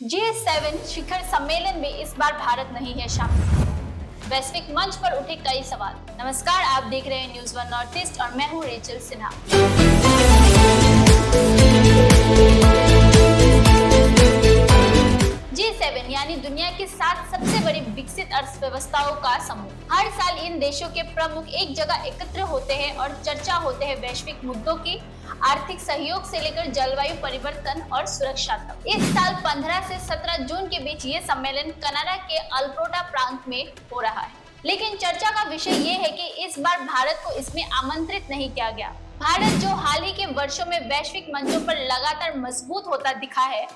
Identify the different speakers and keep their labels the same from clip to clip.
Speaker 1: G7 शिखर सम्मेलन में इस बार भारत नहीं है शामिल। वैश्विक मंच पर उठे कई सवाल। नमस्कार, आप देख रहे हैं न्यूज़ वन नॉर्थ ईस्ट और मैं हूं रेचल सिन्हा। G7 यानी दुनिया की 7 सबसे बड़ी विकसित अर्थव्यवस्थाओं का समूह। हर साल इन देशों के प्रमुख एक जगह एकत्र होते हैं और चर्चा होते हैं वैश्विक मुद्दों की, आर्थिक सहयोग से लेकर जलवायु परिवर्तन और सुरक्षा तक। इस साल 15 से 17 जून के बीच ये सम्मेलन कनाडा के अल्बर्टा प्रांत में हो रहा है। लेकिन चर्चा का विषय ये है कि इस बार भारत को इसमें आमंत्रित नहीं किया गया। भारत जो हाल ही के वर्षों में वैश्विक मंचों पर लगातार मजबूत होता दिखा है,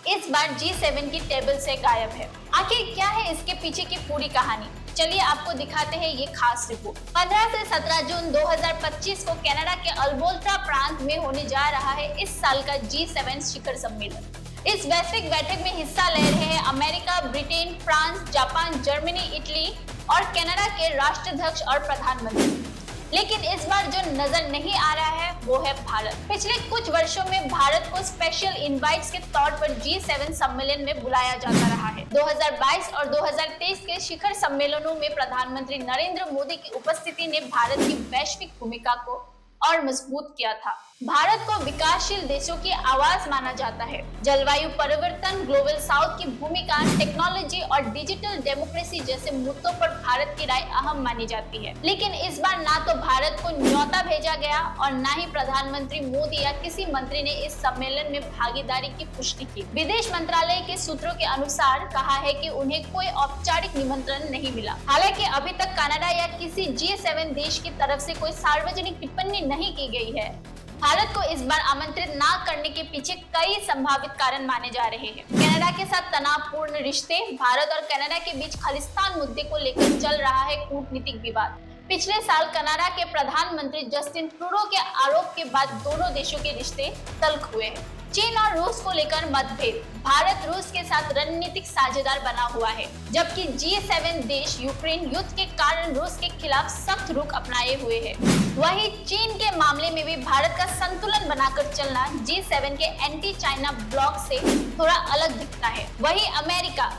Speaker 1: इस बार G7 की टेबल से गायब है। आखिर क्या है इसके पीछे की पूरी कहानी? चलिए आपको दिखाते हैं ये खास रिपोर्ट। 15 से 17 जून 2025 को कनाडा के अल्बर्टा प्रांत में होने जा रहा है इस साल का G7 शिखर सम्मेलन। इस वैश्विक बैठक में हिस्सा ले रहे हैं America, Britain, France, Japan, Germany, Italy और कनाडा के राष्ट्राध्यक्ष और प्रधानमंत्री। लेकिन इस बार जो नजर नहीं आ रहा है वो है भारत। पिछले कुछ वर्षों में भारत को स्पेशल इनवाइट्स के तौर पर G7 सम्मेलन में बुलाया जाता रहा है। 2022 और 2023 के शिखर सम्मेलनों में प्रधानमंत्री नरेंद्र मोदी की उपस्थिति ने भारत की वैश्विक भूमिका को और मजबूत किया था। भारत को विकासशील देशों की आवाज माना जाता है। जलवायु परिवर्तन, ग्लोबल साउथ की भूमिका, टेक्नोलॉजी और डिजिटल डेमोक्रेसी जैसे मुद्दों पर भारत की राय अहम मानी जाती है। लेकिन इस बार ना तो भारत को न्योता भेजा गया और ना ही प्रधानमंत्री मोदी या किसी मंत्री ने इस सम्मेलन में भागीदारी की पुष्टि की। विदेश मंत्रालय के सूत्रों के अनुसार कहा है कि उन्हें कोई औपचारिक निमंत्रण नहीं मिला। हालांकि अभी तक कनाडा या किसी G7 देश की तरफ से कोई सार्वजनिक टिप्पणी नहीं की गई है। भारत को इस बार आमंत्रित ना करने के पीछे कई संभावित कारण माने जा रहे हैं। कनाडा के साथ तनावपूर्ण रिश्ते, भारत और कनाडा के बीच खालिस्तान मुद्दे को लेकर चल रहा है कूटनीतिक विवाद। पिछले साल कनाडा के प्रधानमंत्री जस्टिन ट्रूडो के आरोप के बाद दोनों देशों के रिश्ते तल्ख हुए हैं। चीन और रूस को लेकर मतभेद, भारत रूस के साथ रणनीतिक साझेदार बना हुआ है, जबकि G7 देश यूक्रेन युद्ध के कारण रूस के खिलाफ सख्त रुख अपनाए हुए हैं। वहीं चीन के मामले में भी भारत का संतुलन बनाकर चलना G7 के एंटी चाइना ब्लॉक से थोड़ा अलग दिखता है। वहीं अमेरिका,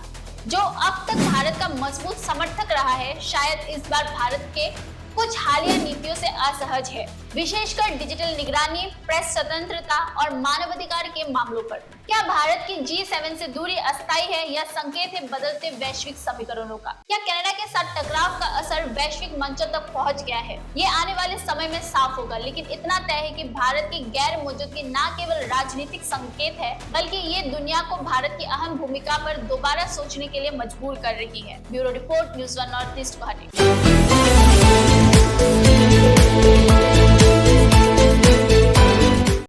Speaker 1: जो अब तक भारत का मजबूत समर्थक रहा है, शायद इस बार भारत के कुछ हालिया नीतियों से असहज है, विशेषकर डिजिटल निगरानी, प्रेस स्वतंत्रता और मानवाधिकार के मामलों पर। क्या भारत की G7 से दूरी अस्थायी है या संकेत है बदलते वैश्विक समीकरणों का? क्या कनाडा के साथ टकराव का असर वैश्विक मंचों तक पहुंच गया है? ये आने वाले समय में साफ होगा, लेकिन इतना तय है कि भारत की गैर मौजूदगी न केवल राजनीतिक संकेत है, बल्कि ये दुनिया को भारत की अहम भूमिका पर दोबारा सोचने के लिए मजबूर कर रही है। Bureau report, news one north east, Guwahati.